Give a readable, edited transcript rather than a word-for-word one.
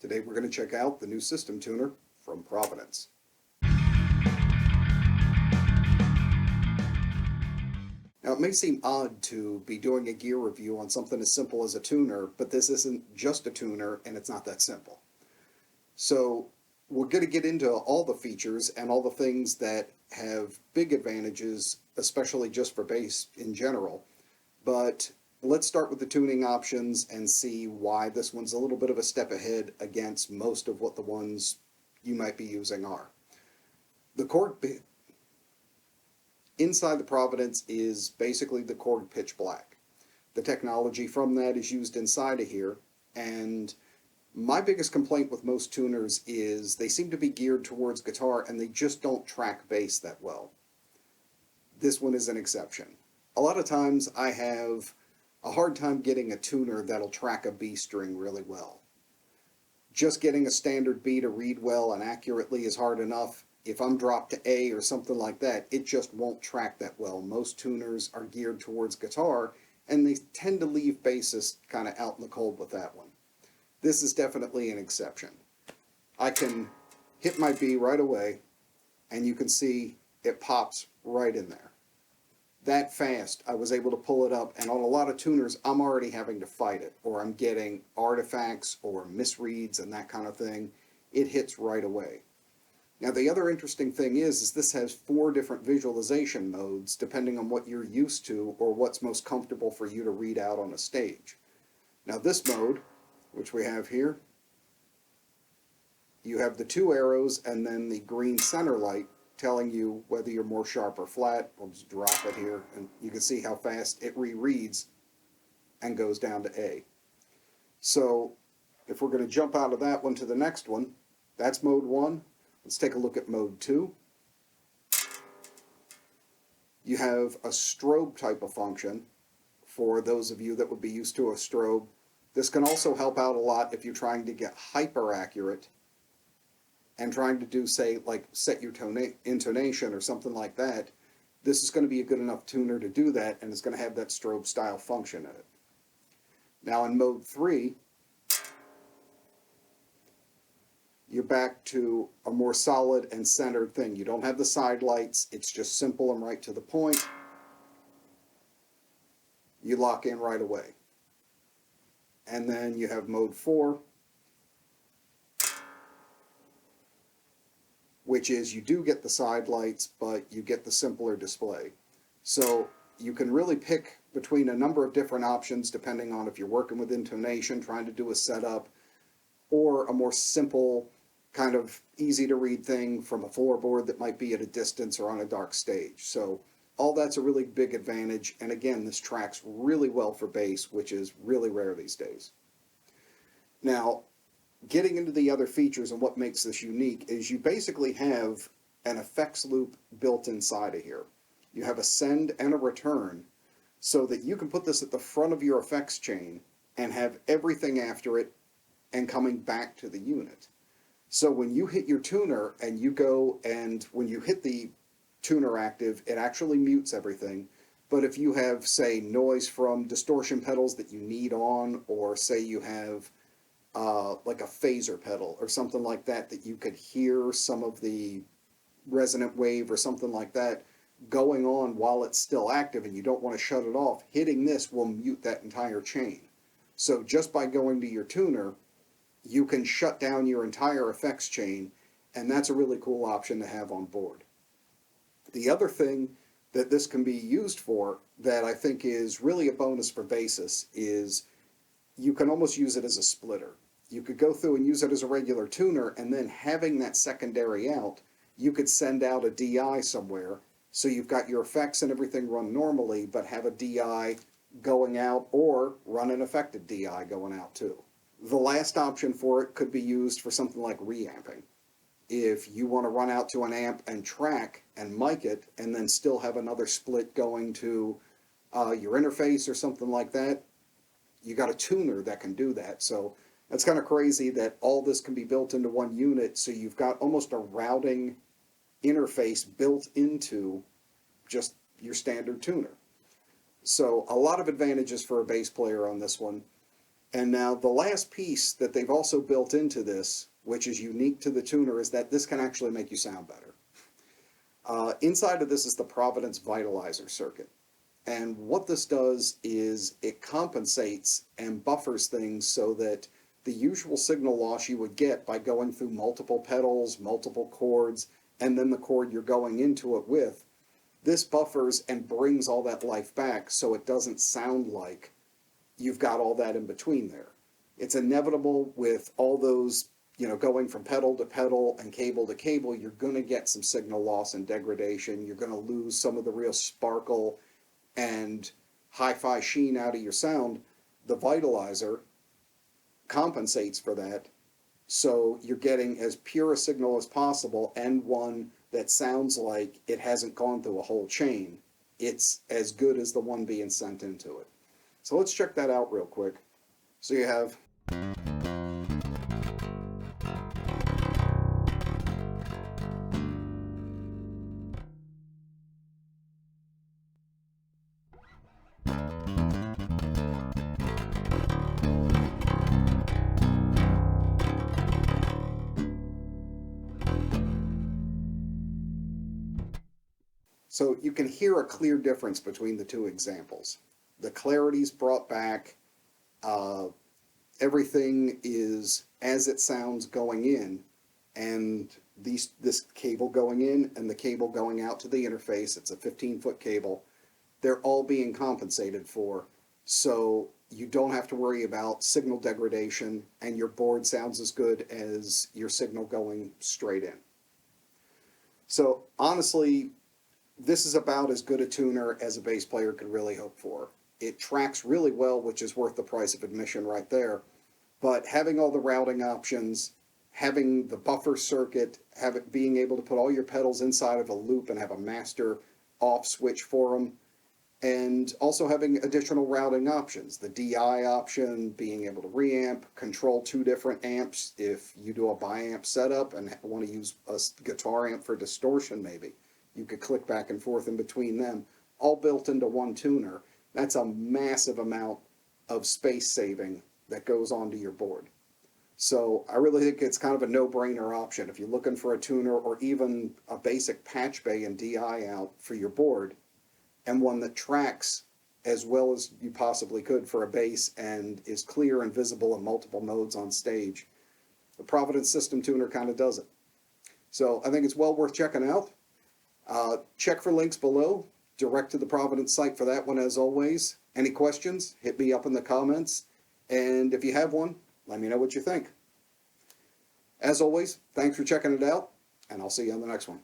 Today we're going to check out the new system tuner from Providence. Now it may seem odd to be doing a gear review on something as simple as a tuner, but this isn't just a tuner and it's not that simple. So we're going to get into all the features and all the things that have big advantages, especially just for bass in general. But let's start with the tuning options and see why this one's a little bit of a step ahead against most of what the ones you might be using are. The chord inside the Providence is basically the chord pitch black. The technology from that is used inside of here, and my biggest complaint with most tuners is they seem to be geared towards guitar and they just don't track bass that well. This one is an exception. A lot of times I have a hard time getting a tuner that'll track a B string really well. Just getting a standard B to read well and accurately is hard enough. If I'm dropped to A or something like that, it just won't track that well. Most tuners are geared towards guitar, and they tend to leave bassists kind of out in the cold with that one. This is definitely an exception. I can hit my B right away, and you can see it pops right in there. That fast, I was able to pull it up, and on a lot of tuners, I'm already having to fight it, or I'm getting artifacts or misreads and that kind of thing. It hits right away. Now, the other interesting thing is this has 4 different visualization modes, depending on what you're used to or what's most comfortable for you to read out on a stage. Now, this mode, which we have here, you have the 2 arrows and then the green center light telling you whether you're more sharp or flat. We'll just drop it here, and you can see how fast it rereads and goes down to A. So if we're going to jump out of that one to the next one, that's mode 1. Let's take a look at mode 2. You have a strobe type of function for those of you that would be used to a strobe. This can also help out a lot if you're trying to get hyper accurate and trying to do, say, like set your intonation or something like that. This is going to be a good enough tuner to do that, and it's going to have that strobe style function in it. Now in mode 3, you're back to a more solid and centered thing. You don't have the side lights. It's just simple and right to the point. You lock in right away. And then you have mode 4, which is you do get the side lights, but you get the simpler display. So you can really pick between a number of different options depending on if you're working with intonation, trying to do a setup, or a more simple, kind of easy to read thing from a floorboard that might be at a distance or on a dark stage. So all that's a really big advantage, and again, this tracks really well for bass, which is really rare these days. Now, getting into the other features and what makes this unique is you basically have an effects loop built inside of here. You have a send and a return so that you can put this at the front of your effects chain and have everything after it and coming back to the unit. So when you hit your tuner and you go, and when you hit the tuner active, it actually mutes everything. But if you have, say, noise from distortion pedals that you need on, or say you have like a phaser pedal or something like that, that you could hear some of the resonant wave or something like that going on while it's still active and you don't want to shut it off, hitting this will mute that entire chain. So just by going to your tuner, you can shut down your entire effects chain, and that's a really cool option to have on board. The other thing that this can be used for that I think is really a bonus for bassists is you can almost use it as a splitter. You could go through and use it as a regular tuner, and then having that secondary out, you could send out a DI somewhere, so you've got your effects and everything run normally, but have a DI going out, or run an affected DI going out too. The last option for it could be used for something like reamping. If you want to run out to an amp and track and mic it, and then still have another split going to your interface or something like that, you got a tuner that can do that. So that's kind of crazy that all this can be built into one unit, so you've got almost a routing interface built into just your standard tuner. So a lot of advantages for a bass player on this one. And now the last piece that they've also built into this, which is unique to the tuner, is that this can actually make you sound better. Inside of this is the Providence Vitalizer circuit. And what this does is it compensates and buffers things so that the usual signal loss you would get by going through multiple pedals, multiple chords, and then the chord you're going into it with, this buffers and brings all that life back so it doesn't sound like you've got all that in between there. It's inevitable with all those, going from pedal to pedal and cable to cable, you're going to get some signal loss and degradation. You're going to lose some of the real sparkle and hi-fi sheen out of your sound. The Vitalizer compensates for that, so you're getting as pure a signal as possible and one that sounds like it hasn't gone through a whole chain. It's as good as the one being sent into it. So let's check that out real quick. So you have so you can hear a clear difference between the two examples. The clarity's brought back. Everything is as it sounds going in, and this cable going in and the cable going out to the interface, it's a 15-foot cable, they're all being compensated for, so you don't have to worry about signal degradation, and your board sounds as good as your signal going straight in. So honestly, this is about as good a tuner as a bass player could really hope for. It tracks really well, which is worth the price of admission right there. But having all the routing options, having the buffer circuit, being able to put all your pedals inside of a loop and have a master off switch for them, and also having additional routing options. The DI option, being able to reamp, control 2 different amps if you do a bi-amp setup and want to use a guitar amp for distortion maybe. You could click back and forth in between them, all built into one tuner. That's a massive amount of space saving that goes onto your board. So I really think it's kind of a no-brainer option. If you're looking for a tuner or even a basic patch bay and DI out for your board, and one that tracks as well as you possibly could for a bass and is clear and visible in multiple modes on stage, the Providence System Tuner kind of does it. So I think it's well worth checking out. Check for links below. Direct to the Providence site for that one as always. Any questions, hit me up in the comments. And if you have one, let me know what you think. As always, thanks for checking it out, and I'll see you on the next one.